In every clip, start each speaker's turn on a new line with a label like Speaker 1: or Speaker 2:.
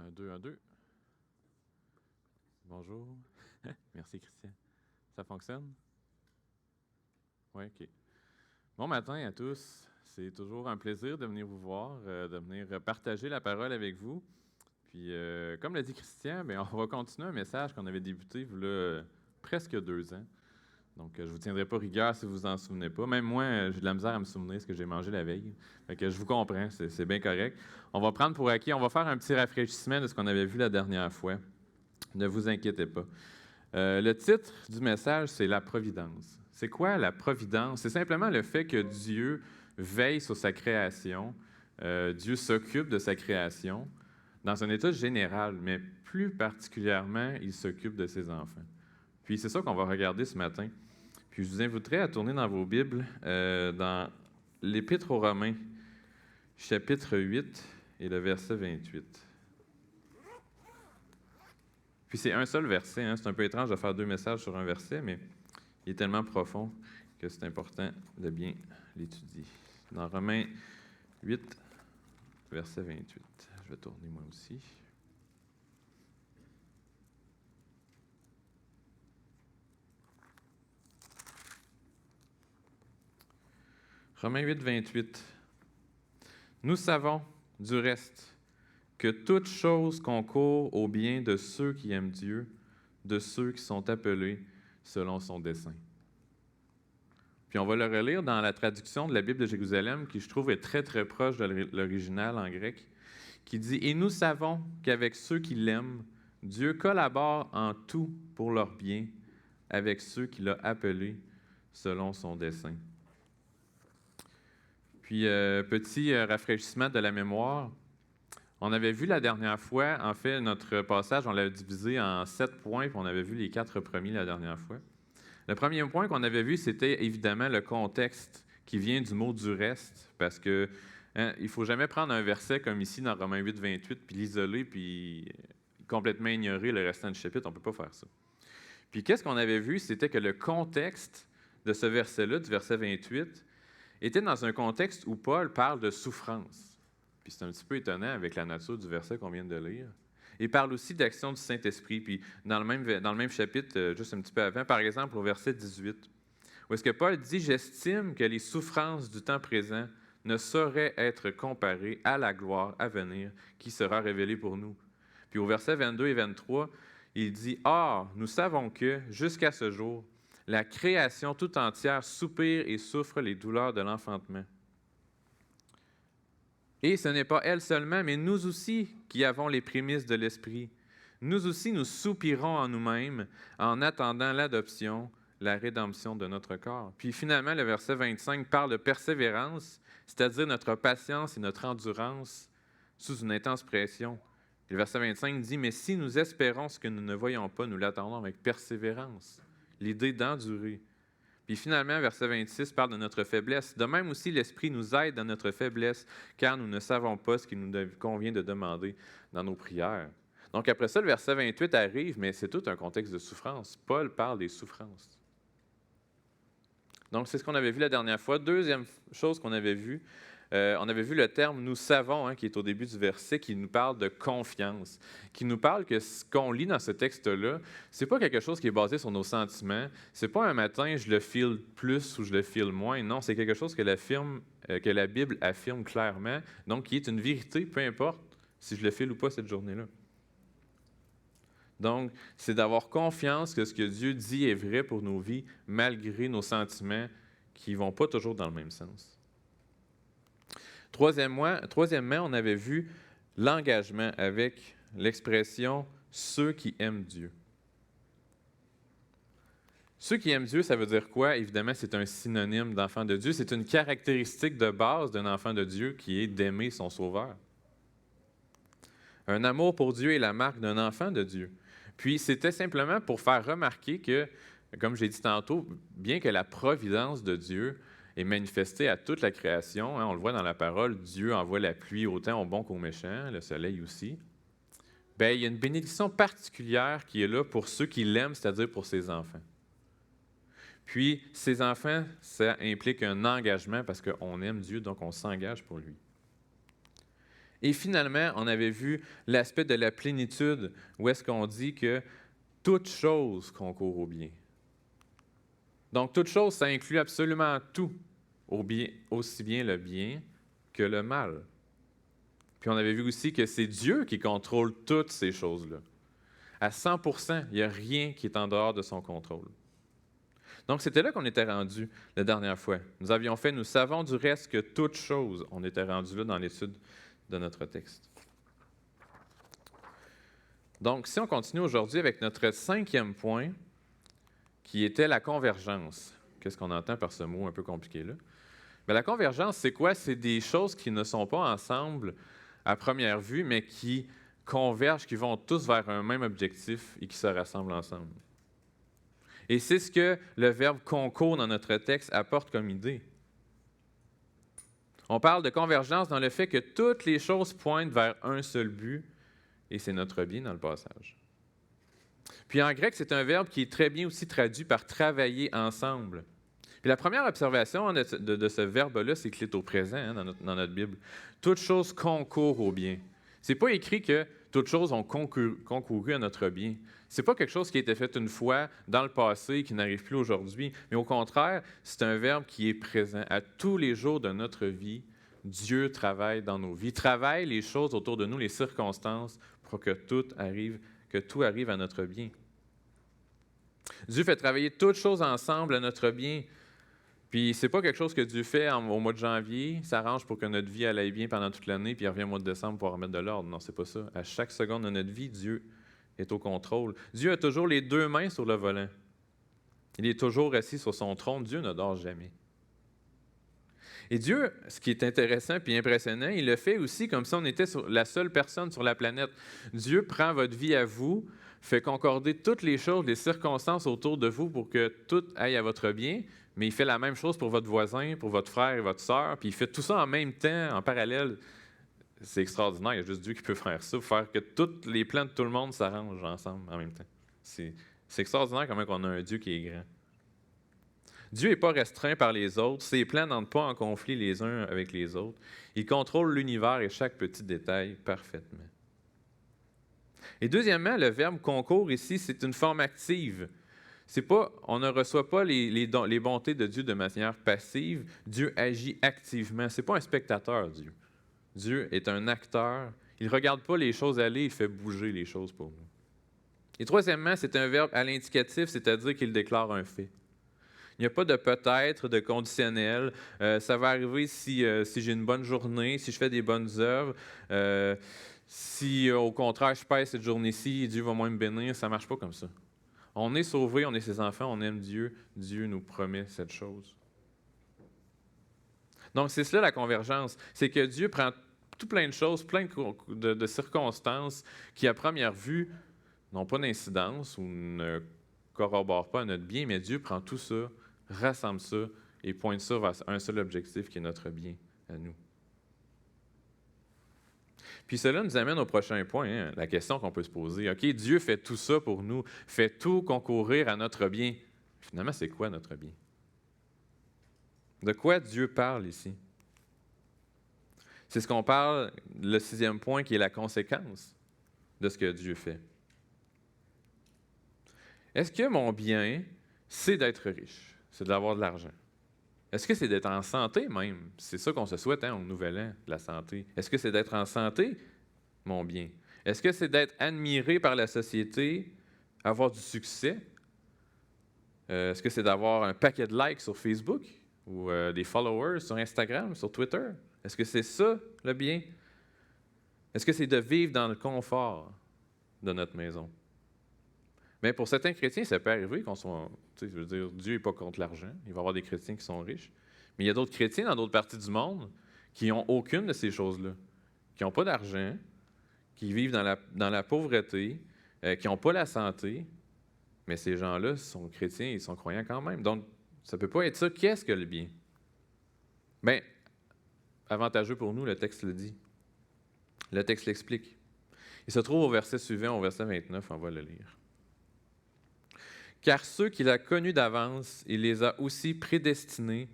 Speaker 1: Un, deux, un, deux. Bonjour. Merci, Christian. Ça fonctionne? Oui, OK. Bon matin à tous. C'est toujours un plaisir de venir vous voir, de venir partager la parole avec vous. Puis, comme l'a dit Christian, bien, on va continuer un message qu'on avait débuté il y a presque 2 ans. Donc, je ne vous tiendrai pas rigueur si vous vous en souvenez pas. Même moi, j'ai de la misère à me souvenir ce que j'ai mangé la veille. Fait que je vous comprends, c'est bien correct. On va prendre pour acquis, on va faire un petit rafraîchissement de ce qu'on avait vu la dernière fois. Ne vous inquiétez pas. Le titre du message, c'est la providence. C'est quoi la providence? C'est simplement le fait que Dieu veille sur sa création. Dieu s'occupe de sa création dans un état général, mais plus particulièrement, il s'occupe de ses enfants. Puis c'est ça qu'on va regarder ce matin. Puis je vous inviterai à tourner dans vos Bibles, dans l'Épître aux Romains, chapitre 8 et le verset 28. Puis c'est un seul verset, hein. C'est un peu étrange de faire 2 messages sur un verset, mais il est tellement profond que c'est important de bien l'étudier. Dans Romains 8, verset 28. Je vais tourner moi aussi. Romains 8, 28. Nous savons, du reste, que toute chose concourt au bien de ceux qui aiment Dieu, de ceux qui sont appelés selon son dessein. Puis on va le relire dans la traduction de la Bible de Jérusalem, qui je trouve est très très proche de l'original en grec, qui dit « Et nous savons qu'avec ceux qui l'aiment, Dieu collabore en tout pour leur bien, avec ceux qu'il a appelés selon son dessein. » Puis, petit rafraîchissement de la mémoire. On avait vu la dernière fois, en fait, notre passage, on l'a divisé en 7 points, puis on avait vu les 4 premiers la dernière fois. Le premier point qu'on avait vu, c'était évidemment le contexte qui vient du mot « du reste », parce que il ne faut jamais prendre un verset comme ici dans Romains 8, 28, puis l'isoler, puis complètement ignorer le restant du chapitre. On ne peut pas faire ça. Puis qu'est-ce qu'on avait vu? C'était que le contexte de ce verset-là, du verset 28, était dans un contexte où Paul parle de souffrance. Puis c'est un petit peu étonnant avec la nature du verset qu'on vient de lire. Il parle aussi d'action du Saint-Esprit. Puis dans le même chapitre, juste un petit peu avant, par exemple au verset 18, où est-ce que Paul dit « J'estime que les souffrances du temps présent ne sauraient être comparées à la gloire à venir qui sera révélée pour nous. » Puis au verset 22 et 23, il dit « Or, nous savons que, jusqu'à ce jour, la création tout entière soupire et souffre les douleurs de l'enfantement. Et ce n'est pas elle seulement, mais nous aussi qui avons les prémices de l'Esprit. Nous aussi, nous soupirons en nous-mêmes en attendant l'adoption, la rédemption de notre corps. » Puis finalement, le verset 25 parle de persévérance, c'est-à-dire notre patience et notre endurance sous une intense pression. Le verset 25 dit « Mais si nous espérons ce que nous ne voyons pas, nous l'attendons avec persévérance. » L'idée d'endurer. Puis finalement, verset 26 parle de notre faiblesse. De même aussi, l'Esprit nous aide dans notre faiblesse, car nous ne savons pas ce qu'il nous convient de demander dans nos prières. Donc après ça, le verset 28 arrive, mais c'est tout un contexte de souffrance. Paul parle des souffrances. Donc c'est ce qu'on avait vu la dernière fois. Deuxième chose qu'on avait vue, on avait vu le terme « nous savons », qui est au début du verset, qui nous parle de confiance, qui nous parle que ce qu'on lit dans ce texte-là, ce n'est pas quelque chose qui est basé sur nos sentiments, ce n'est pas un matin je le file plus ou je le file moins, non, c'est quelque chose que la Bible affirme clairement, donc qui est une vérité, peu importe si je le file ou pas cette journée-là. Donc, c'est d'avoir confiance que ce que Dieu dit est vrai pour nos vies, malgré nos sentiments qui ne vont pas toujours dans le même sens. Troisièmement, on avait vu l'engagement avec l'expression « ceux qui aiment Dieu ». Ceux qui aiment Dieu, ça veut dire quoi? Évidemment, c'est un synonyme d'enfant de Dieu. C'est une caractéristique de base d'un enfant de Dieu qui est d'aimer son Sauveur. Un amour pour Dieu est la marque d'un enfant de Dieu. Puis, c'était simplement pour faire remarquer que, comme j'ai dit tantôt, bien que la providence de Dieu est manifestée à toute la création, hein, on le voit dans la parole, Dieu envoie la pluie autant aux bons qu'aux méchants, le soleil aussi, bien, il y a une bénédiction particulière qui est là pour ceux qui l'aiment, c'est-à-dire pour ses enfants. Puis, ses enfants, ça implique un engagement parce qu'on aime Dieu, donc on s'engage pour lui. Et finalement, on avait vu l'aspect de la plénitude, où est-ce qu'on dit que toute chose concourt au bien. Donc, toute chose, ça inclut absolument tout, au bien, aussi bien le bien que le mal. Puis on avait vu aussi que c'est Dieu qui contrôle toutes ces choses-là. À 100%, il n'y a rien qui est en dehors de son contrôle. Donc, c'était là qu'on était rendu la dernière fois. Nous avions fait, nous savons du reste que toute chose, on était rendu là dans l'étude de notre texte. Donc, si on continue aujourd'hui avec notre 5e point, qui était la convergence. Qu'est-ce qu'on entend par ce mot un peu compliqué là? Bien, la convergence, c'est quoi? C'est des choses qui ne sont pas ensemble à première vue, mais qui convergent, qui vont tous vers un même objectif et qui se rassemblent ensemble. Et c'est ce que le verbe concourt dans notre texte apporte comme idée. On parle de convergence dans le fait que toutes les choses pointent vers un seul but, et c'est notre bien dans le passage. Puis en grec, c'est un verbe qui est très bien aussi traduit par travailler ensemble. Puis la première observation de ce verbe-là, c'est qu'il est au présent hein, dans notre Bible. Toute chose concourt au bien. Ce n'est pas écrit que toutes choses ont concouru à notre bien. Ce n'est pas quelque chose qui a été fait une fois dans le passé et qui n'arrive plus aujourd'hui, mais au contraire, c'est un verbe qui est présent à tous les jours de notre vie. Dieu travaille dans nos vies, travaille les choses autour de nous, les circonstances, pour que tout arrive à notre bien. Dieu fait travailler toutes choses ensemble à notre bien. Puis c'est pas quelque chose que Dieu fait au mois de janvier, s'arrange pour que notre vie aille bien pendant toute l'année, puis il revient au mois de décembre pour remettre de l'ordre. Non, c'est pas ça. À chaque seconde de notre vie, Dieu est au contrôle. Dieu a toujours les deux mains sur le volant. Il est toujours assis sur son trône. Dieu ne dort jamais. Et Dieu, ce qui est intéressant et impressionnant, il le fait aussi comme si on était la seule personne sur la planète. Dieu prend votre vie à vous, fait concorder toutes les choses, les circonstances autour de vous pour que tout aille à votre bien, mais il fait la même chose pour votre voisin, pour votre frère et votre sœur, puis il fait tout ça en même temps, en parallèle. C'est extraordinaire, il y a juste Dieu qui peut faire ça, faire que tous les plans de tout le monde s'arrangent ensemble en même temps. C'est extraordinaire comment on a un Dieu qui est grand. Dieu n'est pas restreint par les autres, ses plans n'entrent pas en conflit les uns avec les autres. Il contrôle l'univers et chaque petit détail parfaitement. Et deuxièmement, le verbe concourt ici, c'est une forme active. On ne reçoit pas les bontés de Dieu de manière passive. Dieu agit activement. Ce n'est pas un spectateur, Dieu. Dieu est un acteur. Il ne regarde pas les choses aller, il fait bouger les choses pour nous. Et troisièmement, c'est un verbe à l'indicatif, c'est-à-dire qu'il déclare un fait. Il n'y a pas de peut-être, de conditionnel. Ça va arriver si j'ai une bonne journée, si je fais des bonnes œuvres. Si, au contraire, je pêche cette journée-ci, Dieu va moins me bénir. Ça ne marche pas comme ça. On est sauvés, on est ses enfants, on aime Dieu. Dieu nous promet cette chose. Donc, c'est cela la convergence. C'est que Dieu prend tout plein de choses, plein de circonstances qui, à première vue, n'ont pas d'incidence ou ne corroborent pas à notre bien, mais Dieu prend tout ça, rassemble ça et pointe ça vers un seul objectif qui est notre bien à nous. Puis cela nous amène au prochain point, hein, la question qu'on peut se poser. OK, Dieu fait tout ça pour nous, fait tout concourir à notre bien. Finalement, c'est quoi notre bien? De quoi Dieu parle ici? C'est ce qu'on parle, le 6e point, qui est la conséquence de ce que Dieu fait. Est-ce que mon bien, c'est d'être riche, c'est d'avoir de l'argent? Est-ce que c'est d'être en santé même? C'est ça qu'on se souhaite au Nouvel An, la santé. Est-ce que c'est d'être en santé, mon bien? Est-ce que c'est d'être admiré par la société, avoir du succès? Est-ce que c'est d'avoir un paquet de likes sur Facebook ou des followers sur Instagram, sur Twitter? Est-ce que c'est ça, le bien? Est-ce que c'est de vivre dans le confort de notre maison? Mais pour certains chrétiens, ça peut arriver qu'on soit... Je veux dire, Dieu n'est pas contre l'argent. Il va y avoir des chrétiens qui sont riches. Mais il y a d'autres chrétiens dans d'autres parties du monde qui n'ont aucune de ces choses-là. Qui n'ont pas d'argent, qui vivent dans la pauvreté, qui n'ont pas la santé. Mais ces gens-là sont chrétiens et ils sont croyants quand même. Donc, ça ne peut pas être ça. Qu'est-ce que le bien? Bien, avantageux pour nous, le texte le dit. Le texte l'explique. Il se trouve au verset suivant, au verset 29, on va le lire. Car ceux qu'il a connus d'avance, il les a aussi prédestinés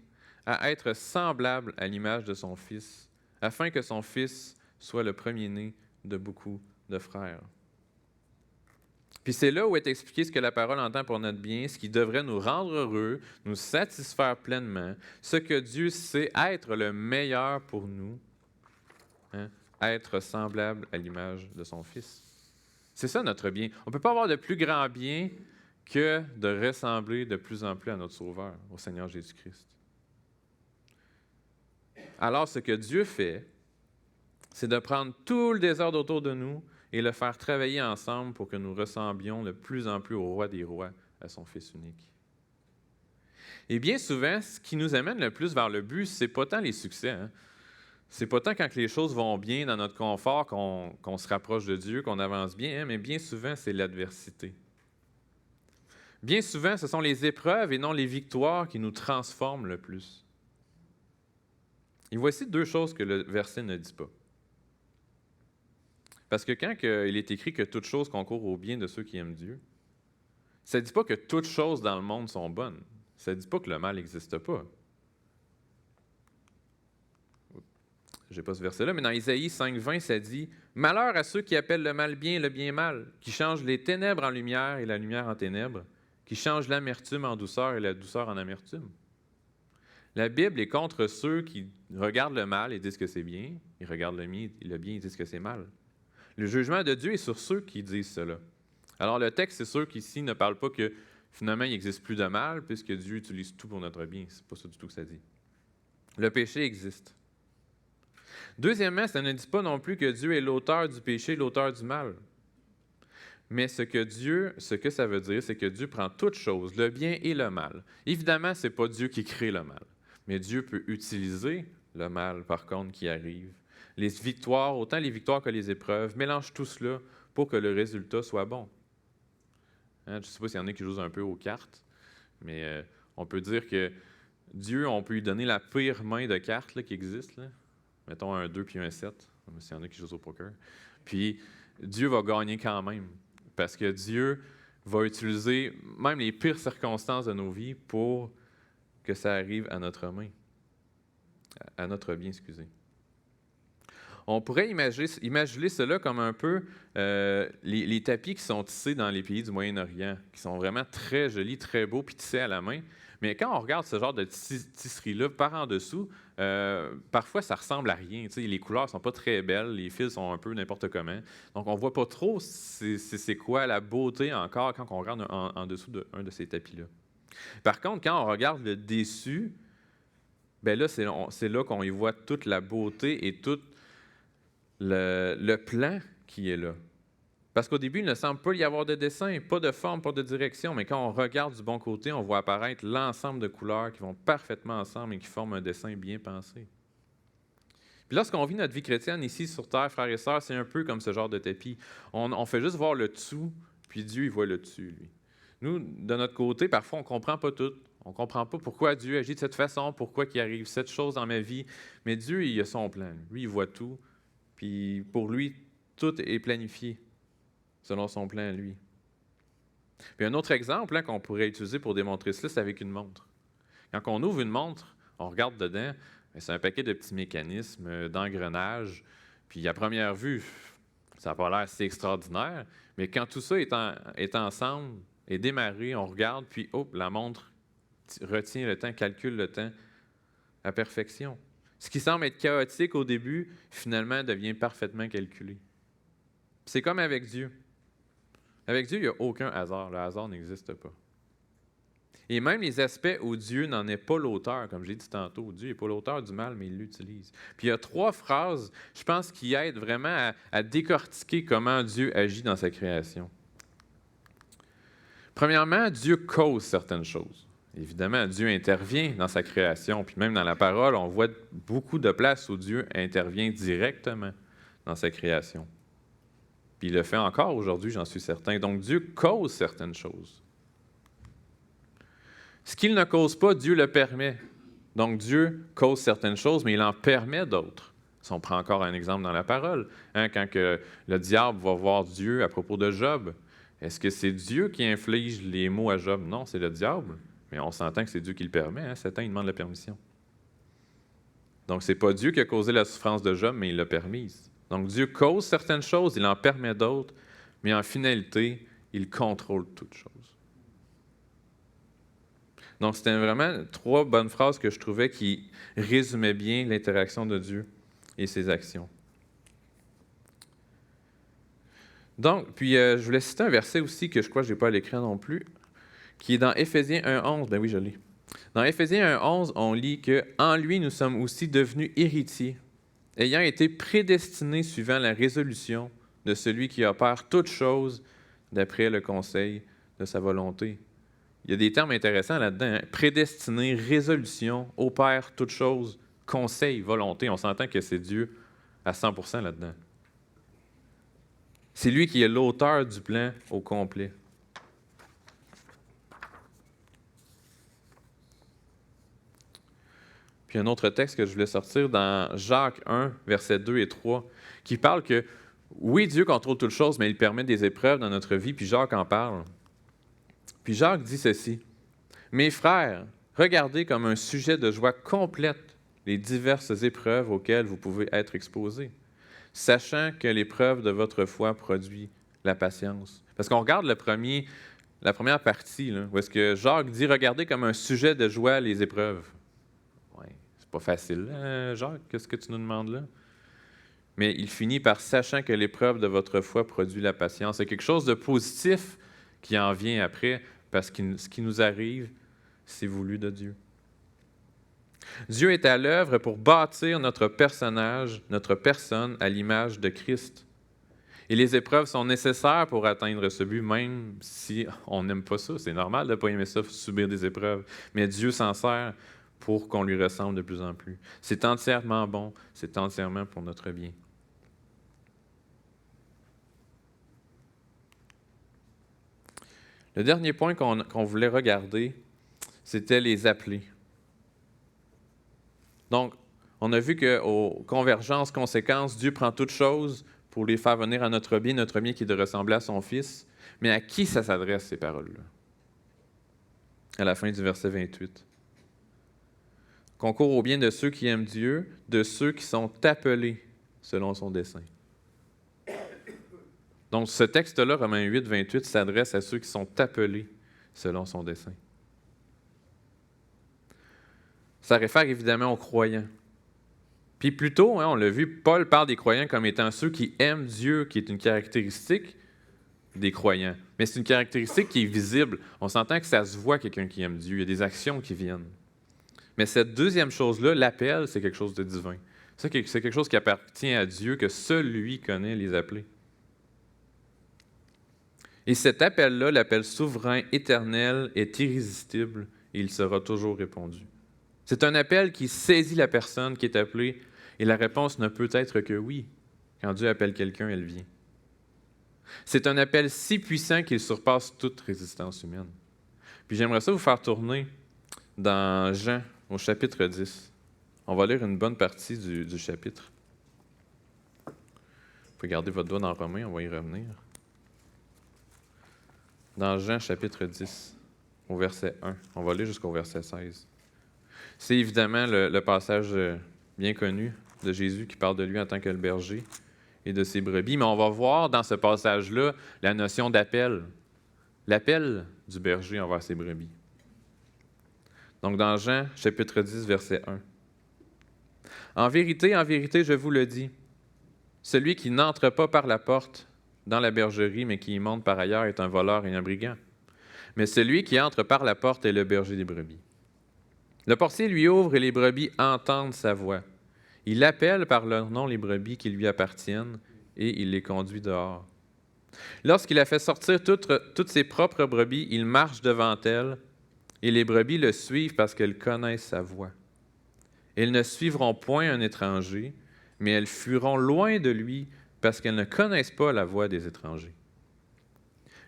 Speaker 1: à être semblables à l'image de son Fils, afin que son Fils soit le premier-né de beaucoup de frères. Puis c'est là où est expliqué ce que la parole entend pour notre bien, ce qui devrait nous rendre heureux, nous satisfaire pleinement, ce que Dieu sait être le meilleur pour nous, hein, être semblable à l'image de son Fils. C'est ça notre bien. On ne peut pas avoir de plus grand bien que de ressembler de plus en plus à notre Sauveur, au Seigneur Jésus-Christ. Alors, ce que Dieu fait, c'est de prendre tout le désordre autour de nous et le faire travailler ensemble pour que nous ressemblions de plus en plus au Roi des rois, à son Fils unique. Et bien souvent, ce qui nous amène le plus vers le but, c'est pas tant les succès. Hein? C'est pas tant quand les choses vont bien dans notre confort qu'on se rapproche de Dieu, qu'on avance bien, hein? Mais bien souvent, c'est l'adversité. Bien souvent, ce sont les épreuves et non les victoires qui nous transforment le plus. Et voici deux choses que le verset ne dit pas. Parce que quand il est écrit que toute chose concourt au bien de ceux qui aiment Dieu, ça ne dit pas que toutes choses dans le monde sont bonnes. Ça ne dit pas que le mal n'existe pas. Je n'ai pas ce verset-là, mais dans Isaïe 5,20, ça dit « Malheur à ceux qui appellent le mal bien et le bien mal, qui changent les ténèbres en lumière et la lumière en ténèbres, qui changent l'amertume en douceur et la douceur en amertume. » La Bible est contre ceux qui regardent le mal et disent que c'est bien, ils regardent le bien et disent que c'est mal. Le jugement de Dieu est sur ceux qui disent cela. Alors le texte, c'est sûr qu'ici, ne parle pas que finalement, il n'existe plus de mal, puisque Dieu utilise tout pour notre bien. Ce n'est pas ça du tout que ça dit. Le péché existe. Deuxièmement, ça ne dit pas non plus que Dieu est l'auteur du péché, l'auteur du mal. Mais ce que ça veut dire, c'est que Dieu prend toutes choses, le bien et le mal. Évidemment, ce n'est pas Dieu qui crée le mal, mais Dieu peut utiliser le mal, par contre, qui arrive. Les victoires, autant les victoires que les épreuves, mélange tout cela pour que le résultat soit bon. Hein, je ne sais pas s'il y en a qui jouent un peu aux cartes, mais on peut dire que Dieu, on peut lui donner la pire main de cartes là, qui existe. Là. Mettons un 2 puis un 7, s'il y en a qui jouent au poker. Puis Dieu va gagner quand même, parce que Dieu va utiliser même les pires circonstances de nos vies pour que ça arrive à notre main, à notre bien, excusez. On pourrait imaginer cela comme un peu les tapis qui sont tissés dans les pays du Moyen-Orient, qui sont vraiment très jolis, très beaux, puis tissés à la main. Mais quand on regarde ce genre de tisserie-là par en dessous, parfois ça ressemble à rien. Tu sais, les couleurs ne sont pas très belles, les fils sont un peu n'importe comment. Donc on ne voit pas trop c'est quoi la beauté encore quand on regarde en dessous d'un de ces tapis-là. Par contre, quand on regarde le dessus, ben là, c'est là qu'on y voit toute la beauté et tout le plan qui est là. Parce qu'au début, il ne semble pas y avoir de dessin, pas de forme, pas de direction, mais quand on regarde du bon côté, on voit apparaître l'ensemble de couleurs qui vont parfaitement ensemble et qui forment un dessin bien pensé. Puis lorsqu'on vit notre vie chrétienne ici sur Terre, frères et sœurs, c'est un peu comme ce genre de tapis. On fait juste voir le dessous, puis Dieu, il voit le dessus, lui. Nous, de notre côté, parfois, on ne comprend pas tout. On ne comprend pas pourquoi Dieu agit de cette façon, pourquoi il arrive cette chose dans ma vie. Mais Dieu, il a son plan. Lui, il voit tout. Puis pour lui, tout est planifié selon son plan à lui. Puis un autre exemple qu'on pourrait utiliser pour démontrer cela, c'est avec une montre. Quand on ouvre une montre, on regarde dedans, c'est un paquet de petits mécanismes, d'engrenages. Puis à première vue, ça n'a pas l'air si extraordinaire, mais quand tout ça est ensemble, est démarré, on regarde, puis la montre retient le temps, calcule le temps à perfection. Ce qui semble être chaotique au début, finalement, devient parfaitement calculé. C'est comme avec Dieu. Avec Dieu, il n'y a aucun hasard. Le hasard n'existe pas. Et même les aspects où Dieu n'en est pas l'auteur, comme j'ai dit tantôt, Dieu n'est pas l'auteur du mal, mais il l'utilise. Puis il y a 3 phrases, je pense, qui aident vraiment à décortiquer comment Dieu agit dans sa création. Premièrement, Dieu cause certaines choses. Évidemment, Dieu intervient dans sa création, puis même dans la parole, on voit beaucoup de places où Dieu intervient directement dans sa création. Puis il le fait encore aujourd'hui, j'en suis certain. Donc Dieu cause certaines choses. Ce qu'il ne cause pas, Dieu le permet. Donc Dieu cause certaines choses, mais il en permet d'autres. Si on prend encore un exemple dans la parole, quand que le diable va voir Dieu à propos de Job, est-ce que c'est Dieu qui inflige les maux à Job? Non, c'est le diable. Mais on s'entend que c'est Dieu qui le permet. Satan, il demande la permission. Donc, ce n'est pas Dieu qui a causé la souffrance de Job, mais il l'a permise. Donc Dieu cause certaines choses, il en permet d'autres, mais en finalité, il contrôle toutes choses. Donc c'était vraiment 3 bonnes phrases que je trouvais qui résumaient bien l'interaction de Dieu et ses actions. Donc, puis je voulais citer un verset aussi que je crois que je n'ai pas à l'écran non plus, qui est dans Éphésiens 1,11. Ben oui, je l'ai. Dans Éphésiens 1,11, on lit que « En lui, nous sommes aussi devenus héritiers, ayant été prédestinés suivant la résolution de celui qui opère toutes choses d'après le conseil de sa volonté. » Il y a des termes intéressants là-dedans. Hein? Prédestiné, résolution, opère toutes choses, conseil, volonté. On s'entend que c'est Dieu à 100% là-dedans. C'est lui qui est l'auteur du plan au complet. Puis un autre texte que je voulais sortir dans Jacques 1, versets 2 et 3, qui parle que, oui, Dieu contrôle toutes choses, mais il permet des épreuves dans notre vie, puis Jacques en parle. Puis Jacques dit ceci, « Mes frères, regardez comme un sujet de joie complète les diverses épreuves auxquelles vous pouvez être exposés, sachant que l'épreuve de votre foi produit la patience. » Parce qu'on regarde la première partie, là, où est-ce que Jacques dit « Regardez comme un sujet de joie les épreuves. » Oui, c'est pas facile, hein, Jacques, qu'est-ce que tu nous demandes là? Mais il finit par « Sachant que l'épreuve de votre foi produit la patience. » C'est quelque chose de positif qui en vient après, parce que ce qui nous arrive, c'est voulu de Dieu. Dieu est à l'œuvre pour bâtir notre personnage, notre personne à l'image de Christ. Et les épreuves sont nécessaires pour atteindre ce but, même si on n'aime pas ça. C'est normal de ne pas aimer ça, subir des épreuves. Mais Dieu s'en sert pour qu'on lui ressemble de plus en plus. C'est entièrement bon, c'est entièrement pour notre bien. Le dernier point qu'on voulait regarder, c'était les appelés. Donc, on a vu qu'aux convergences, conséquences, Dieu prend toutes choses pour les faire venir à notre bien qui est de ressembler à son Fils. Mais à qui ça s'adresse, ces paroles-là? À la fin du verset 28. Concourt au bien de ceux qui aiment Dieu, de ceux qui sont appelés selon son dessein. Donc, ce texte-là, Romains 8, 28, s'adresse à ceux qui sont appelés selon son dessein. Ça réfère évidemment aux croyants. Puis plus tôt, on l'a vu, Paul parle des croyants comme étant ceux qui aiment Dieu, qui est une caractéristique des croyants. Mais c'est une caractéristique qui est visible. On s'entend que ça se voit, quelqu'un qui aime Dieu. Il y a des actions qui viennent. Mais cette deuxième chose-là, l'appel, c'est quelque chose de divin. C'est quelque chose qui appartient à Dieu, que seul lui connaît les appelés. Et cet appel-là, l'appel souverain, éternel, est irrésistible et il sera toujours répondu. C'est un appel qui saisit la personne qui est appelée et la réponse ne peut être que oui. Quand Dieu appelle quelqu'un, elle vient. C'est un appel si puissant qu'il surpasse toute résistance humaine. Puis j'aimerais ça vous faire tourner dans Jean, au chapitre 10. On va lire une bonne partie du chapitre. Vous pouvez garder votre doigt dans Romains, on va y revenir. Dans Jean, chapitre 10, au verset 1. On va lire jusqu'au verset 16. C'est évidemment le passage bien connu de Jésus qui parle de lui en tant que le berger et de ses brebis. Mais on va voir dans ce passage-là la notion d'appel. L'appel du berger envers ses brebis. Donc dans Jean, chapitre 10, verset 1. En vérité, je vous le dis, celui qui n'entre pas par la porte dans la bergerie, mais qui y monte par ailleurs, est un voleur et un brigand. Mais celui qui entre par la porte est le berger des brebis. Le portier lui ouvre et les brebis entendent sa voix. Il appelle par leur nom les brebis qui lui appartiennent et il les conduit dehors. Lorsqu'il a fait sortir toutes ses propres brebis, il marche devant elles et les brebis le suivent parce qu'elles connaissent sa voix. Elles ne suivront point un étranger, mais elles fuiront loin de lui parce qu'elles ne connaissent pas la voix des étrangers.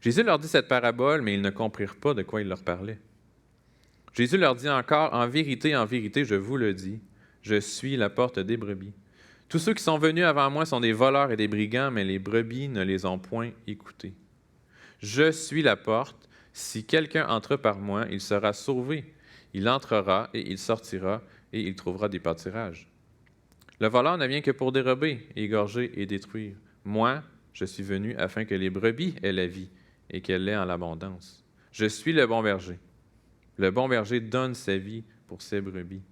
Speaker 1: Jésus leur dit cette parabole, mais ils ne comprirent pas de quoi il leur parlait. Jésus leur dit encore, en vérité, je vous le dis, je suis la porte des brebis. Tous ceux qui sont venus avant moi sont des voleurs et des brigands, mais les brebis ne les ont point écoutés. Je suis la porte. Si quelqu'un entre par moi, il sera sauvé. Il entrera et il sortira et il trouvera des pâturages. Le voleur ne vient que pour dérober, égorger et détruire. Moi, je suis venu afin que les brebis aient la vie et qu'elle l'ait en l'abondance. Je suis le bon berger. Le bon berger donne sa vie pour ses brebis.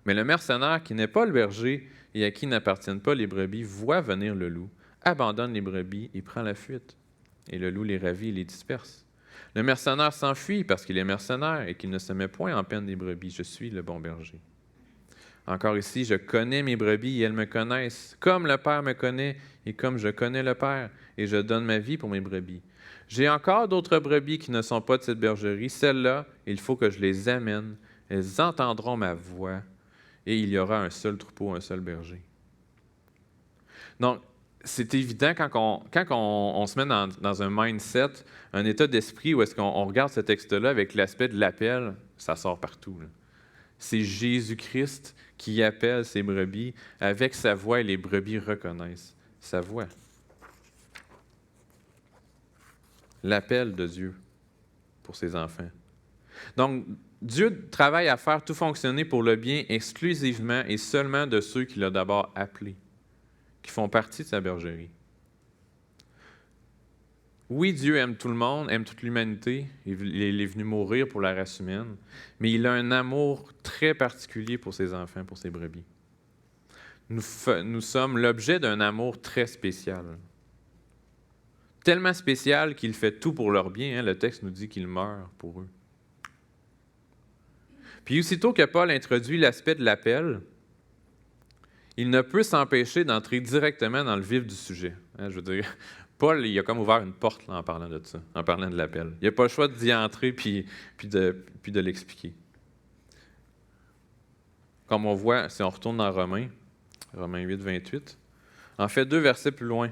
Speaker 1: Mais le mercenaire qui n'est pas le berger et à qui n'appartiennent pas les brebis voit venir le loup, abandonne les brebis et prend la fuite. Et le loup les ravit et les disperse. Le mercenaire s'enfuit parce qu'il est mercenaire et qu'il ne se met point en peine des brebis. Je suis le bon berger. Encore ici, je connais mes brebis et elles me connaissent, comme le Père me connaît et comme je connais le Père, et je donne ma vie pour mes brebis. J'ai encore d'autres brebis qui ne sont pas de cette bergerie. Celles-là, il faut que je les amène. Elles entendront ma voix et il y aura un seul troupeau, un seul berger. Donc, c'est évident quand on se met dans un mindset, un état d'esprit où est-ce qu'on regarde ce texte-là avec l'aspect de l'appel, ça sort partout, là. C'est Jésus-Christ qui appelle ses brebis avec sa voix et les brebis reconnaissent sa voix. L'appel de Dieu pour ses enfants. Donc, Dieu travaille à faire tout fonctionner pour le bien exclusivement et seulement de ceux qu'il a d'abord appelés, qui font partie de sa bergerie. Oui, Dieu aime tout le monde, aime toute l'humanité. Il est venu mourir pour la race humaine, mais il a un amour très particulier pour ses enfants, pour ses brebis. Nous sommes l'objet d'un amour très spécial. Tellement spécial qu'il fait tout pour leur bien. Le texte nous dit qu'il meurt pour eux. Puis aussitôt que Paul introduit l'aspect de l'appel, il ne peut s'empêcher d'entrer directement dans le vif du sujet. Je veux dire, Paul, il a comme ouvert une porte là, en parlant de ça, en parlant de l'appel. Il n'a pas le choix d'y entrer puis de l'expliquer. Comme on voit, si on retourne dans Romains 8, 28, en fait 2 versets plus loin.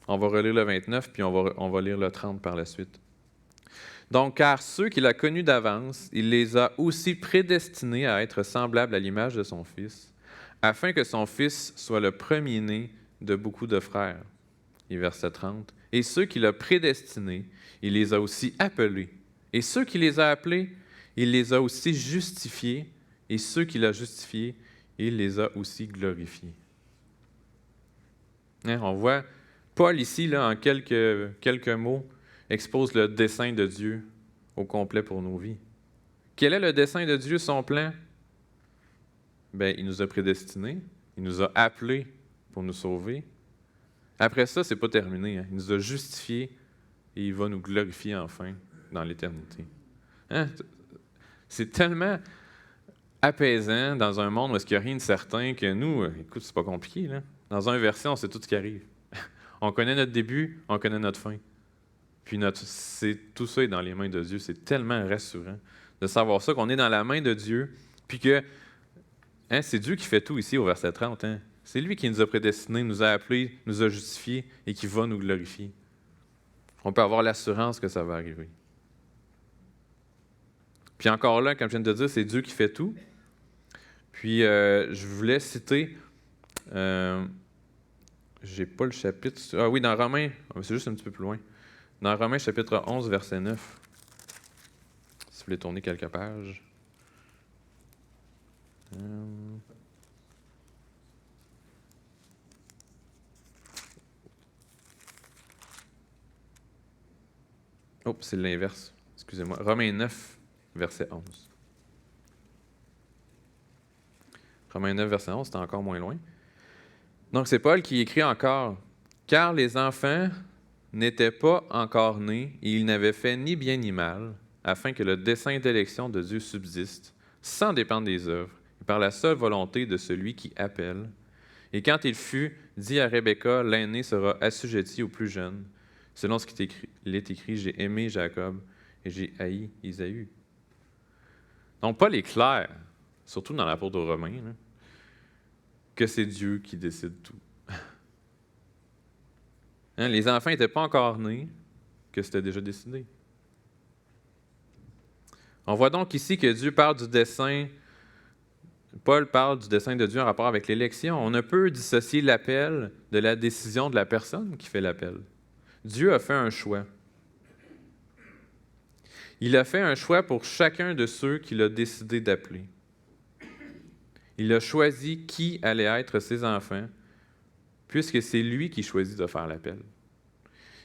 Speaker 1: On va relire le 29, puis on va lire le 30 par la suite. Donc, car ceux qu'il a connus d'avance, il les a aussi prédestinés à être semblables à l'image de son Fils, afin que son Fils soit le premier-né de beaucoup de frères. Et verset 30. Et ceux qu'il a prédestinés, il les a aussi appelés. Et ceux qu'il les a appelés, il les a aussi justifiés. Et ceux qu'il a justifiés, il les a aussi glorifiés. On voit Paul ici, là, en quelques mots, expose le dessein de Dieu au complet pour nos vies. Quel est le dessein de Dieu, son plan? Bien, il nous a prédestinés, il nous a appelés pour nous sauver. Après ça, c'est pas terminé. Il nous a justifiés et il va nous glorifier enfin dans l'éternité. C'est tellement apaisant dans un monde où il n'y a rien de certain que nous, écoute, c'est pas compliqué, là. Dans un verset, on sait tout ce qui arrive. On connaît notre début, on connaît notre fin. Puis tout ça est dans les mains de Dieu. C'est tellement rassurant de savoir ça, qu'on est dans la main de Dieu, puis que c'est Dieu qui fait tout ici au verset 30. C'est lui qui nous a prédestinés, nous a appelés, nous a justifiés et qui va nous glorifier. On peut avoir l'assurance que ça va arriver. Puis encore là, comme je viens de te dire, c'est Dieu qui fait tout. Puis je voulais citer... j'ai pas le chapitre... Ah oui, dans Romains, c'est juste un petit peu plus loin. Dans Romains, chapitre 11, verset 9. Si vous voulez tourner quelques pages. Oh, c'est l'inverse. Excusez-moi. Romains 9, verset 11. Romains 9, verset 11, c'est encore moins loin. Donc, c'est Paul qui écrit encore. « Car les enfants n'étaient pas encore nés et ils n'avaient fait ni bien ni mal, afin que le dessein d'élection de Dieu subsiste, sans dépendre des œuvres, et par la seule volonté de celui qui appelle. Et quand il fut dit à Rebecca, l'aîné sera assujetti au plus jeune, selon ce qu'il est écrit, j'ai aimé Jacob et j'ai haï Isaü. » Donc, Paul est clair, surtout dans l'apôtre aux Romains, là, que c'est Dieu qui décide tout. Les enfants n'étaient pas encore nés, que c'était déjà décidé. On voit donc ici que Dieu parle du dessein, Paul parle du dessein de Dieu en rapport avec l'élection. On ne peut dissocier l'appel de la décision de la personne qui fait l'appel. Dieu a fait un choix. Il a fait un choix pour chacun de ceux qu'il a décidé d'appeler. Il a choisi qui allait être ses enfants, puisque c'est lui qui choisit de faire l'appel.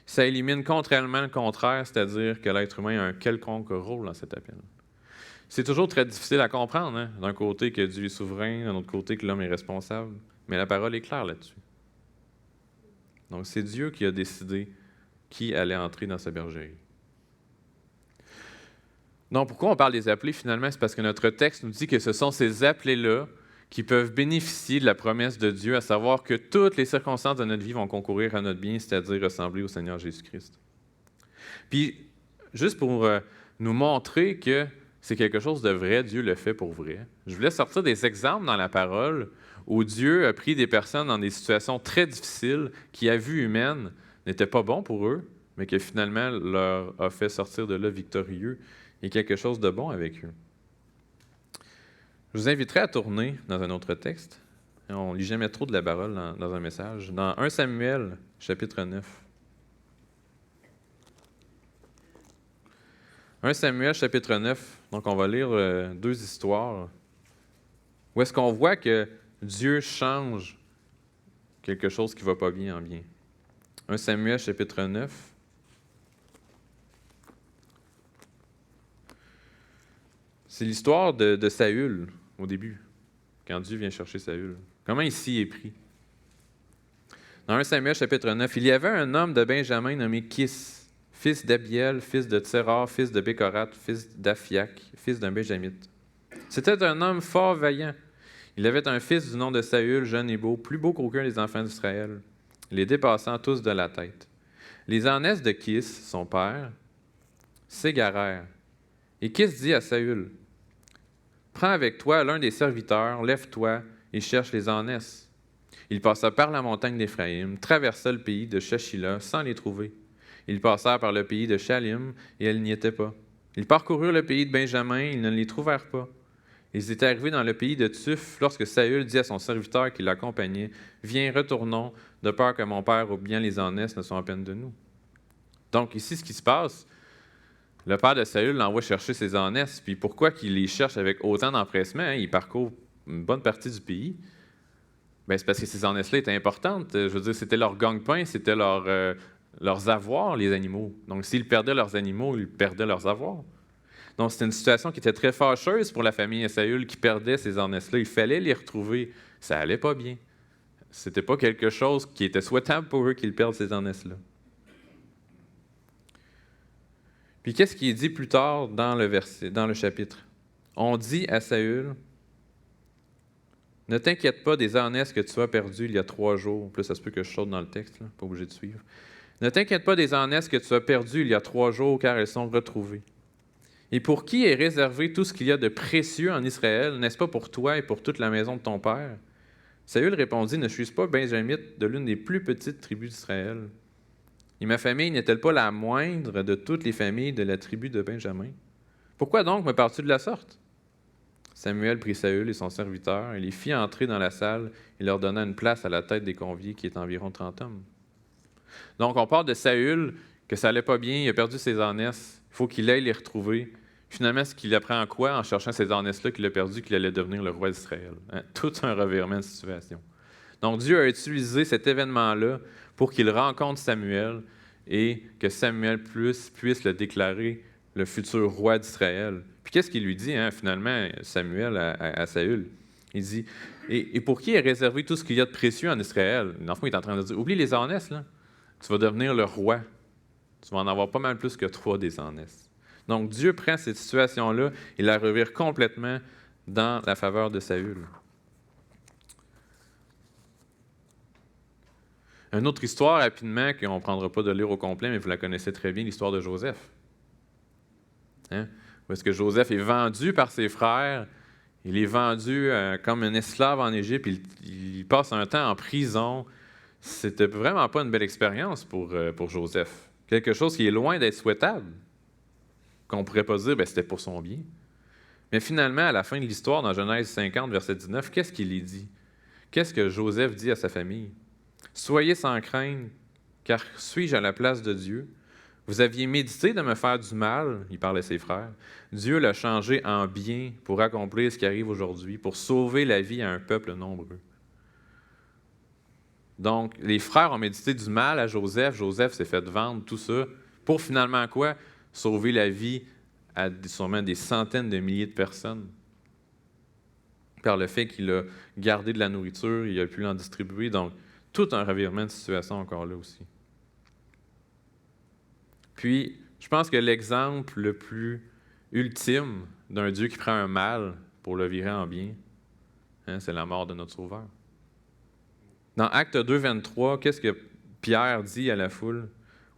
Speaker 1: Ça élimine contrairement le contraire, c'est-à-dire que l'être humain a un quelconque rôle dans cet appel. C'est toujours très difficile à comprendre, hein? D'un côté que Dieu est souverain, d'un autre côté que l'homme est responsable, mais la parole est claire là-dessus. Donc c'est Dieu qui a décidé qui allait entrer dans sa bergerie. Donc pourquoi on parle des appelés finalement? C'est parce que notre texte nous dit que ce sont ces appelés-là qui peuvent bénéficier de la promesse de Dieu, à savoir que toutes les circonstances de notre vie vont concourir à notre bien, c'est-à-dire ressembler au Seigneur Jésus-Christ. Puis, juste pour nous montrer que c'est quelque chose de vrai, Dieu le fait pour vrai, je voulais sortir des exemples dans la parole où Dieu a pris des personnes dans des situations très difficiles qui, à vue humaine, n'étaient pas bons pour eux, mais qui finalement leur a fait sortir de là victorieux et quelque chose de bon avec eux. Je vous inviterai à tourner dans un autre texte. On ne lit jamais trop de la parole dans un message. Dans 1 Samuel, chapitre 9. 1 Samuel, chapitre 9. Donc, on va lire deux histoires où est-ce qu'on voit que Dieu change quelque chose qui ne va pas bien en bien. 1 Samuel, chapitre 9. C'est l'histoire de Saül, au début, quand Dieu vient chercher Saül. Comment ici est pris? Dans 1 Samuel, chapitre 9, il y avait un homme de Benjamin nommé Kis, fils d'Abiel, fils de Tsérar, fils de Bécorat, fils d'Aphiac, fils d'un Benjamite. C'était un homme fort vaillant. Il avait un fils du nom de Saül, jeune et beau, plus beau qu'aucun des enfants d'Israël, les dépassant tous de la tête. Les ânesses de Kis, son père, s'égarèrent. Et Kis dit à Saül, « Prends avec toi l'un des serviteurs, lève-toi et cherche les ânesses. » Il passa par la montagne d'Éphraïm, traversa le pays de Shashila sans les trouver. Ils passèrent par le pays de Shalim, et elles n'y étaient pas. Ils parcoururent le pays de Benjamin, ils ne les trouvèrent pas. Ils étaient arrivés dans le pays de Tuph, lorsque Saül dit à son serviteur qui l'accompagnait, « Viens, retournons, de peur que mon père ou bien les ânesses ne soient en peine de nous. » Donc ici, ce qui se passe, le père de Saül l'envoie chercher ses ânesses. Puis pourquoi qu'il les cherche avec autant d'empressement? Hein? Il parcourt une bonne partie du pays. Bien, c'est parce que ces ânesses-là étaient importantes. Je veux dire, c'était leur gagne-pain, c'était leurs avoirs, les animaux. Donc, s'ils perdaient leurs animaux, ils perdaient leurs avoirs. Donc, c'était une situation qui était très fâcheuse pour la famille de Saül qui perdait ces ânesses-là. Il fallait les retrouver. Ça allait pas bien. C'était pas quelque chose qui était souhaitable pour eux qu'ils perdent ces ânesses-là. Puis qu'est-ce qui est dit plus tard dans le chapitre? On dit à Saül, « Ne t'inquiète pas des ânesses que tu as perdues il y a 3 jours. » Plus ça se peut que je saute dans le texte, là, pas obligé de suivre. « Ne t'inquiète pas des ânesses que tu as perdues il y a 3 jours, car elles sont retrouvées. Et pour qui est réservé tout ce qu'il y a de précieux en Israël, n'est-ce pas pour toi et pour toute la maison de ton père? » Saül répondit, « Ne suis-je pas benjamite de l'une des plus petites tribus d'Israël? Et ma famille n'est-elle pas la moindre de toutes les familles de la tribu de Benjamin? Pourquoi donc me parles-tu de la sorte? » Samuel prit Saül et son serviteur et les fit entrer dans la salle et leur donna une place à la tête des conviés, qui est environ 30 hommes. Donc, on parle de Saül, que ça allait pas bien, il a perdu ses ânesses, il faut qu'il aille les retrouver. Finalement, ce qu'il apprend en quoi? En cherchant ces ânesses-là qu'il a perdues, qu'il allait devenir le roi d'Israël. Hein? Tout un revirement de situation. Donc, Dieu a utilisé cet événement-là pour qu'il rencontre Samuel et que Samuel puisse le déclarer le futur roi d'Israël. Puis qu'est-ce qu'il lui dit, hein, finalement, Samuel à Saül? Il dit, et pour qui est réservé tout ce qu'il y a de précieux en Israël? Dans le fond, il est en train de dire, oublie les ânesses, là. Tu vas devenir le roi. Tu vas en avoir pas mal plus que 3 des ânesses. Donc, Dieu prend cette situation-là et la revire complètement dans la faveur de Saül. Une autre histoire, rapidement, qu'on ne prendra pas de lire au complet, mais vous la connaissez très bien, l'histoire de Joseph. Hein? Où est-ce que Joseph est vendu par ses frères, il est vendu comme un esclave en Égypte, il passe un temps en prison. C'était vraiment pas une belle expérience pour Joseph. Quelque chose qui est loin d'être souhaitable, qu'on ne pourrait pas dire, c'était pour son bien. Mais finalement, à la fin de l'histoire, dans Genèse 50, verset 19, qu'est-ce qu'il y dit? Qu'est-ce que Joseph dit à sa famille? « Soyez sans crainte, car suis-je à la place de Dieu? Vous aviez médité de me faire du mal, il parlait à ses frères. Dieu l'a changé en bien pour accomplir ce qui arrive aujourd'hui, pour sauver la vie à un peuple nombreux. Donc, les frères ont médité du mal à Joseph. Joseph s'est fait vendre, tout ça, pour finalement quoi? Sauver la vie à sûrement des centaines de milliers de personnes. Par le fait qu'il a gardé de la nourriture, il a pu l'en distribuer. Donc, tout un revirement de situation encore là aussi. Puis, je pense que l'exemple le plus ultime d'un Dieu qui prend un mal pour le virer en bien, c'est la mort de notre Sauveur. Dans Acte 2, 23, qu'est-ce que Pierre dit à la foule,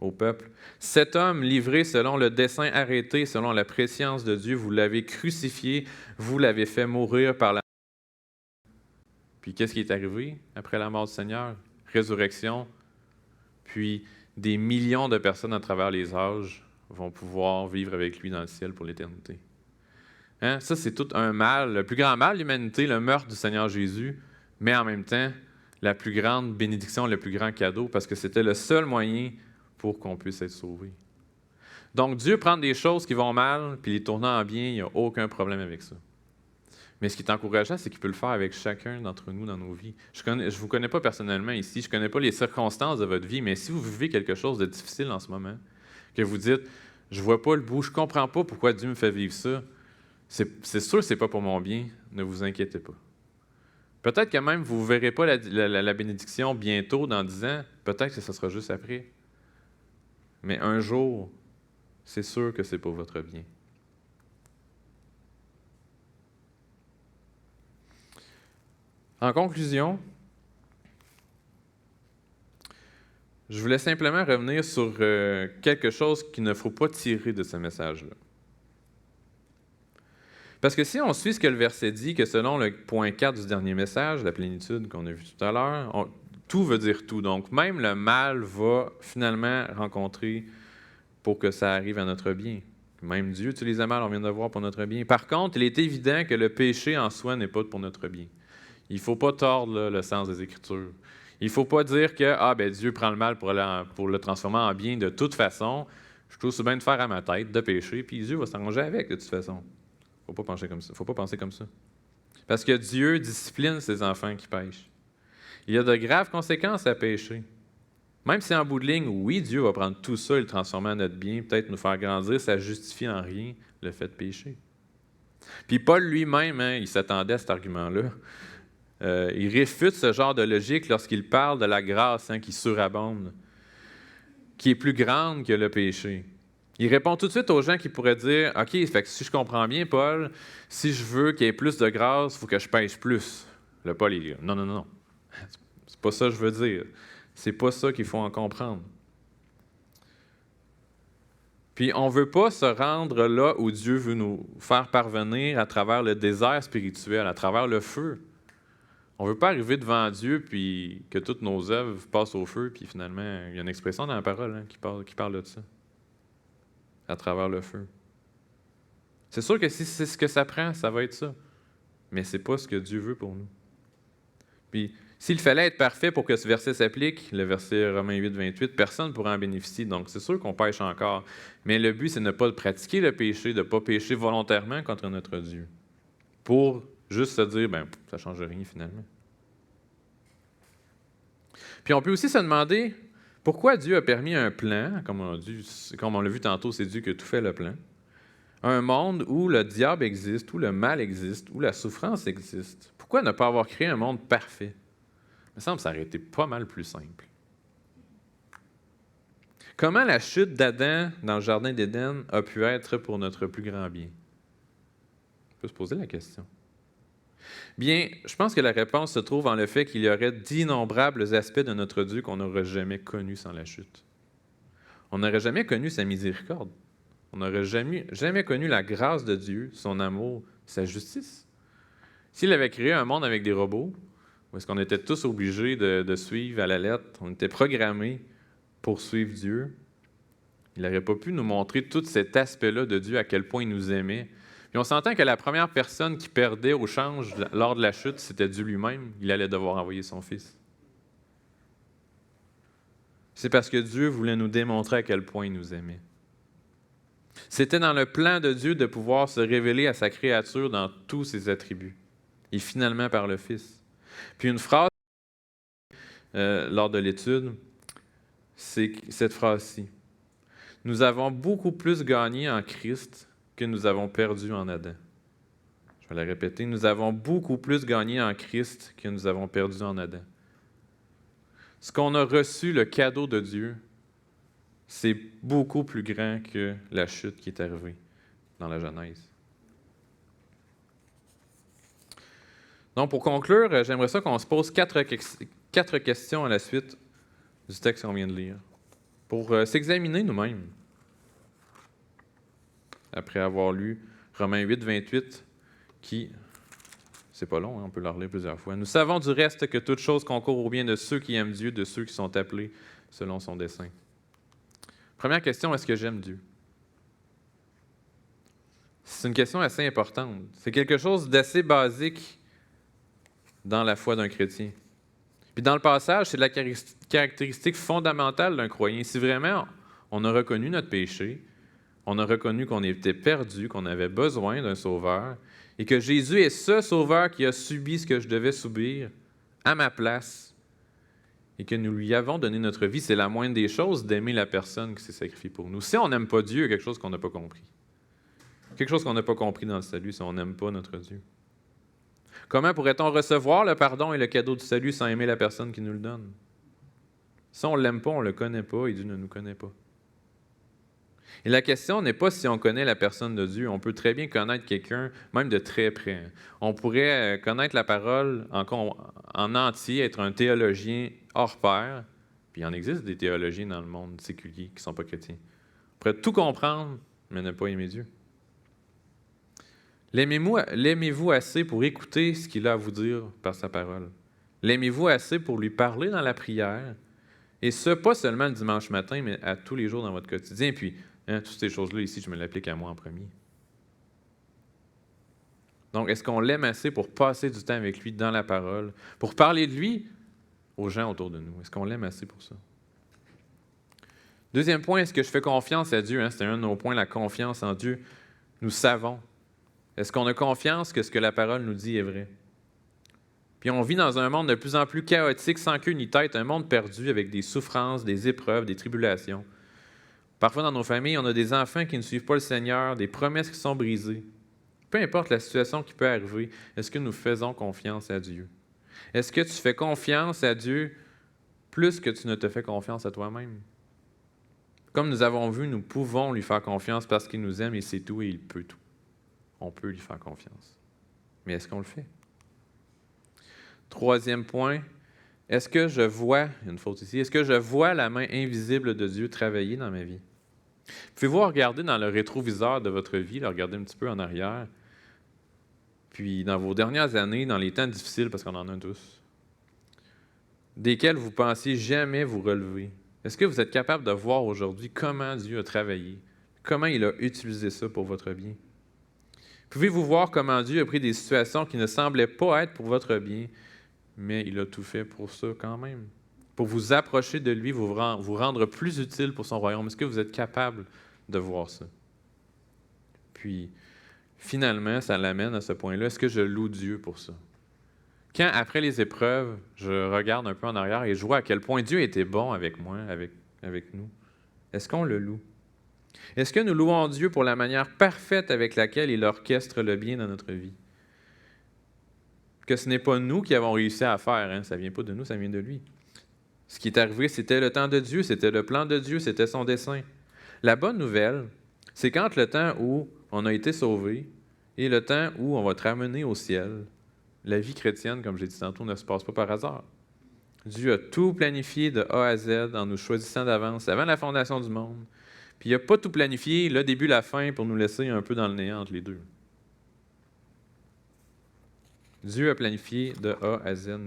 Speaker 1: au peuple? « Cet homme livré selon le dessein arrêté, selon la prescience de Dieu, vous l'avez crucifié, vous l'avez fait mourir par la... » Puis qu'est-ce qui est arrivé après la mort du Seigneur? Résurrection, puis des millions de personnes à travers les âges vont pouvoir vivre avec lui dans le ciel pour l'éternité. Hein? Ça, c'est tout un mal, le plus grand mal de l'humanité, le meurtre du Seigneur Jésus, mais en même temps, la plus grande bénédiction, le plus grand cadeau, parce que c'était le seul moyen pour qu'on puisse être sauvé. Donc, Dieu prend des choses qui vont mal, puis les tourner en bien, il n'y a aucun problème avec ça. Mais ce qui est encourageant, c'est qu'il peut le faire avec chacun d'entre nous dans nos vies. Je ne vous connais pas personnellement ici, je ne connais pas les circonstances de votre vie, mais si vous vivez quelque chose de difficile en ce moment, que vous dites « je ne vois pas le bout, je ne comprends pas pourquoi Dieu me fait vivre ça », c'est sûr que ce n'est pas pour mon bien, ne vous inquiétez pas. Peut-être que même vous ne verrez pas la bénédiction bientôt, dans 10 ans, peut-être que ce sera juste après. Mais un jour, c'est sûr que c'est pour votre bien. En conclusion, je voulais simplement revenir sur quelque chose qu'il ne faut pas tirer de ce message-là. Parce que si on suit ce que le verset dit, que selon le point 4 du dernier message, la plénitude qu'on a vu tout à l'heure, tout veut dire tout. Donc, même le mal va finalement rencontrer pour que ça arrive à notre bien. Même Dieu utilise le mal, on vient de voir, pour notre bien. Par contre, il est évident que le péché en soi n'est pas pour notre bien. Il ne faut pas tordre là, le sens des Écritures. Il ne faut pas dire que Dieu prend le mal pour le transformer en bien de toute façon. Je suis aussi bien de faire à ma tête, de pécher, puis Dieu va s'arranger avec de toute façon. Il ne faut pas penser comme ça. Faut pas penser comme ça. Parce que Dieu discipline ses enfants qui pêchent. Il y a de graves conséquences à pécher. Même si en bout de ligne, oui, Dieu va prendre tout ça et le transformer en notre bien, peut-être nous faire grandir, ça ne justifie en rien le fait de pécher. Puis Paul lui-même, il s'attendait à cet argument-là. Il réfute ce genre de logique lorsqu'il parle de la grâce qui surabonde, qui est plus grande que le péché. Il répond tout de suite aux gens qui pourraient dire « OK, fait que si je comprends bien, Paul, si je veux qu'il y ait plus de grâce, il faut que je pêche plus. » Le Paul, il dit « Non. C'est pas ça que je veux dire. C'est pas ça qu'il faut en comprendre. » Puis on ne veut pas se rendre là où Dieu veut nous faire parvenir à travers le désert spirituel, à travers le feu. On ne veut pas arriver devant Dieu puis que toutes nos œuvres passent au feu, puis finalement, il y a une expression dans la parole qui parle de ça. À travers le feu. C'est sûr que si c'est ce que ça prend, ça va être ça. Mais ce n'est pas ce que Dieu veut pour nous. Puis, s'il fallait être parfait pour que ce verset s'applique, le verset Romains 8, 28, personne ne pourra en bénéficier. Donc, c'est sûr qu'on pêche encore. Mais le but, c'est de ne pas pratiquer le péché, de ne pas pécher volontairement contre notre Dieu. Pour juste se dire, ça ne change rien finalement. Puis, on peut aussi se demander, pourquoi Dieu a permis un plan, comme on l'a vu tantôt, c'est Dieu qui a tout fait le plan, un monde où le diable existe, où le mal existe, où la souffrance existe. Pourquoi ne pas avoir créé un monde parfait? Il me semble que ça aurait été pas mal plus simple. Comment la chute d'Adam dans le jardin d'Éden a pu être pour notre plus grand bien? On peut se poser la question. Bien, je pense que la réponse se trouve en le fait qu'il y aurait d'innombrables aspects de notre Dieu qu'on n'aurait jamais connus sans la chute. On n'aurait jamais connu sa miséricorde. On n'aurait jamais connu la grâce de Dieu, son amour, sa justice. S'il avait créé un monde avec des robots, où est-ce qu'on était tous obligés de suivre à la lettre, on était programmés pour suivre Dieu, il n'aurait pas pu nous montrer tout cet aspect-là de Dieu, à quel point il nous aimait. Puis on s'entend que la première personne qui perdait au change lors de la chute, c'était Dieu lui-même. Il allait devoir envoyer son Fils. c'est parce que Dieu voulait nous démontrer à quel point il nous aimait. C'était dans le plan de Dieu de pouvoir se révéler à sa créature dans tous ses attributs, et finalement par le Fils. Puis une phrase lors de l'étude, c'est cette phrase-ci. Nous avons beaucoup plus gagné en Christ que nous avons perdu en Adam. Je vais la répéter. Nous avons beaucoup plus gagné en Christ que nous avons perdu en Adam. Ce qu'on a reçu, le cadeau de Dieu, c'est beaucoup plus grand que la chute qui est arrivée dans la Genèse. Donc, pour conclure, j'aimerais ça qu'on se pose quatre questions à la suite du texte qu'on vient de lire, pour s'examiner nous-mêmes. Après avoir lu Romains 8, 28, qui, c'est pas long, on peut le relire plusieurs fois. Nous savons du reste que toute chose concourt au bien de ceux qui aiment Dieu, de ceux qui sont appelés selon son dessein. Première question, est-ce que j'aime Dieu? C'est une question assez importante. C'est quelque chose d'assez basique dans la foi d'un chrétien. Puis dans le passage, c'est la caractéristique fondamentale d'un croyant. Si vraiment on a reconnu notre péché, on a reconnu qu'on était perdu, qu'on avait besoin d'un sauveur, et que Jésus est ce sauveur qui a subi ce que je devais subir à ma place, et que nous lui avons donné notre vie, c'est la moindre des choses d'aimer la personne qui s'est sacrifiée pour nous. Si on n'aime pas Dieu, il y a quelque chose qu'on n'a pas compris. Quelque chose qu'on n'a pas compris dans le salut, si on n'aime pas notre Dieu. Comment pourrait-on recevoir le pardon et le cadeau du salut sans aimer la personne qui nous le donne? Si on ne l'aime pas, on ne le connaît pas et Dieu ne nous connaît pas. Et la question n'est pas si on connaît la personne de Dieu. On peut très bien connaître quelqu'un, même de très près. On pourrait connaître la parole en entier, être un théologien hors pair. Puis il en existe des théologiens dans le monde séculier qui ne sont pas chrétiens. On pourrait tout comprendre, mais ne pas aimer Dieu. L'aimez-vous assez pour écouter ce qu'il a à vous dire par sa parole? L'aimez-vous assez pour lui parler dans la prière? Et ce, pas seulement le dimanche matin, mais à tous les jours dans votre quotidien. Puis, toutes ces choses-là ici, je me l'applique à moi en premier. Donc, est-ce qu'on l'aime assez pour passer du temps avec lui dans la parole, pour parler de lui aux gens autour de nous? Est-ce qu'on l'aime assez pour ça? Deuxième point, est-ce que je fais confiance à Dieu? C'était un de nos points, la confiance en Dieu. Nous savons. Est-ce qu'on a confiance que ce que la parole nous dit est vrai? Puis on vit dans un monde de plus en plus chaotique, sans queue ni tête, un monde perdu avec des souffrances, des épreuves, des tribulations. Parfois dans nos familles, on a des enfants qui ne suivent pas le Seigneur, des promesses qui sont brisées. Peu importe la situation qui peut arriver, est-ce que nous faisons confiance à Dieu? Est-ce que tu fais confiance à Dieu plus que tu ne te fais confiance à toi-même? Comme nous avons vu, nous pouvons lui faire confiance parce qu'il nous aime et c'est tout et il peut tout. On peut lui faire confiance. Mais est-ce qu'on le fait? Troisième point, est-ce que je vois, il y a une faute ici, est-ce que je vois la main invisible de Dieu travailler dans ma vie? Pouvez-vous regarder dans le rétroviseur de votre vie, regarder un petit peu en arrière, puis dans vos dernières années, dans les temps difficiles, parce qu'on en a tous, desquels vous pensiez jamais vous relever, est-ce que vous êtes capable de voir aujourd'hui comment Dieu a travaillé, comment il a utilisé ça pour votre bien? Pouvez-vous voir comment Dieu a pris des situations qui ne semblaient pas être pour votre bien, mais il a tout fait pour ça quand même? Pour vous approcher de lui, vous rendre plus utile pour son royaume. Est-ce que vous êtes capable de voir ça? Puis, finalement, ça l'amène à ce point-là. Est-ce que je loue Dieu pour ça? Quand, après les épreuves, je regarde un peu en arrière et je vois à quel point Dieu était bon avec moi, avec nous, est-ce qu'on le loue? Est-ce que nous louons Dieu pour la manière parfaite avec laquelle il orchestre le bien dans notre vie? Que ce n'est pas nous qui avons réussi à faire, ça ne vient pas de nous, ça vient de lui. Ce qui est arrivé, c'était le temps de Dieu, c'était le plan de Dieu, c'était son dessein. La bonne nouvelle, c'est qu'entre le temps où on a été sauvé et le temps où on va être ramené au ciel, la vie chrétienne, comme j'ai dit tantôt, ne se passe pas par hasard. Dieu a tout planifié de A à Z en nous choisissant d'avance, avant la fondation du monde. Puis il n'a pas tout planifié, le début, la fin, pour nous laisser un peu dans le néant entre les deux. Dieu a planifié de A à Z.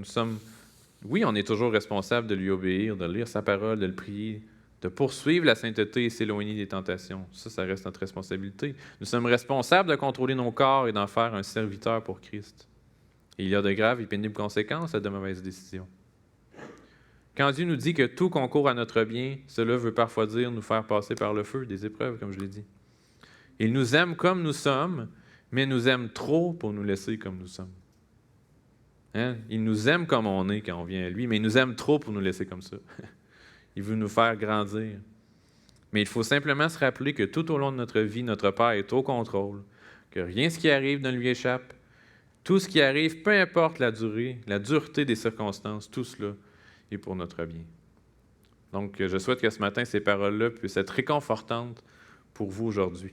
Speaker 1: Oui, on est toujours responsable de lui obéir, de lire sa parole, de le prier, de poursuivre la sainteté et s'éloigner des tentations. Ça reste notre responsabilité. Nous sommes responsables de contrôler nos corps et d'en faire un serviteur pour Christ. Et il y a de graves et pénibles conséquences à de mauvaises décisions. Quand Dieu nous dit que tout concourt à notre bien, cela veut parfois dire nous faire passer par le feu des épreuves, comme je l'ai dit. Il nous aime comme nous sommes, mais nous aime trop pour nous laisser comme nous sommes. Hein? Il nous aime comme on est quand on vient à lui, mais il nous aime trop pour nous laisser comme ça. Il veut nous faire grandir. Mais il faut simplement se rappeler que tout au long de notre vie, notre Père est au contrôle, que rien de ce qui arrive ne lui échappe. Tout ce qui arrive, peu importe la durée, la dureté des circonstances, tout cela est pour notre bien. Donc, je souhaite que ce matin, ces paroles-là puissent être réconfortantes pour vous aujourd'hui.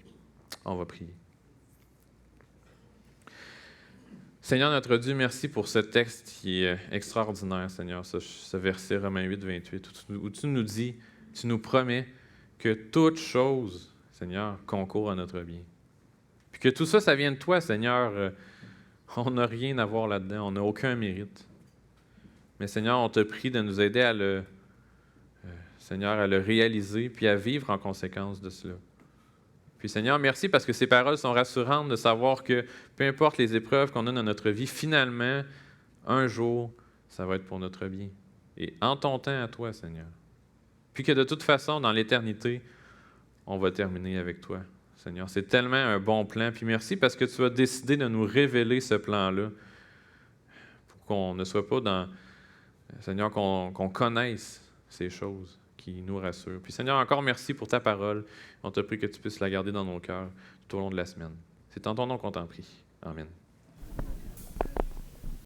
Speaker 1: On va prier. Seigneur notre Dieu, merci pour ce texte qui est extraordinaire, Seigneur, ce verset Romains 8, 28, où tu nous dis, tu nous promets que toute chose, Seigneur, concourt à notre bien. Puis que tout ça, ça vient de toi, Seigneur. On n'a rien à voir là-dedans, on n'a aucun mérite. Mais Seigneur, on te prie de nous aider Seigneur, à le réaliser, puis à vivre en conséquence de cela. Puis Seigneur, merci parce que ces paroles sont rassurantes de savoir que peu importe les épreuves qu'on a dans notre vie, finalement, un jour, ça va être pour notre bien. Et en ton temps à toi, Seigneur. Puis que de toute façon, dans l'éternité, on va terminer avec toi, Seigneur. C'est tellement un bon plan. Puis merci parce que tu as décidé de nous révéler ce plan-là pour qu'on ne soit pas dans... Seigneur, qu'on connaisse ces choses qui nous rassurent. Puis Seigneur, encore merci pour ta parole. On te prie que tu puisses la garder dans nos cœurs tout au long de la semaine. C'est en ton nom qu'on t'en prie. Amen.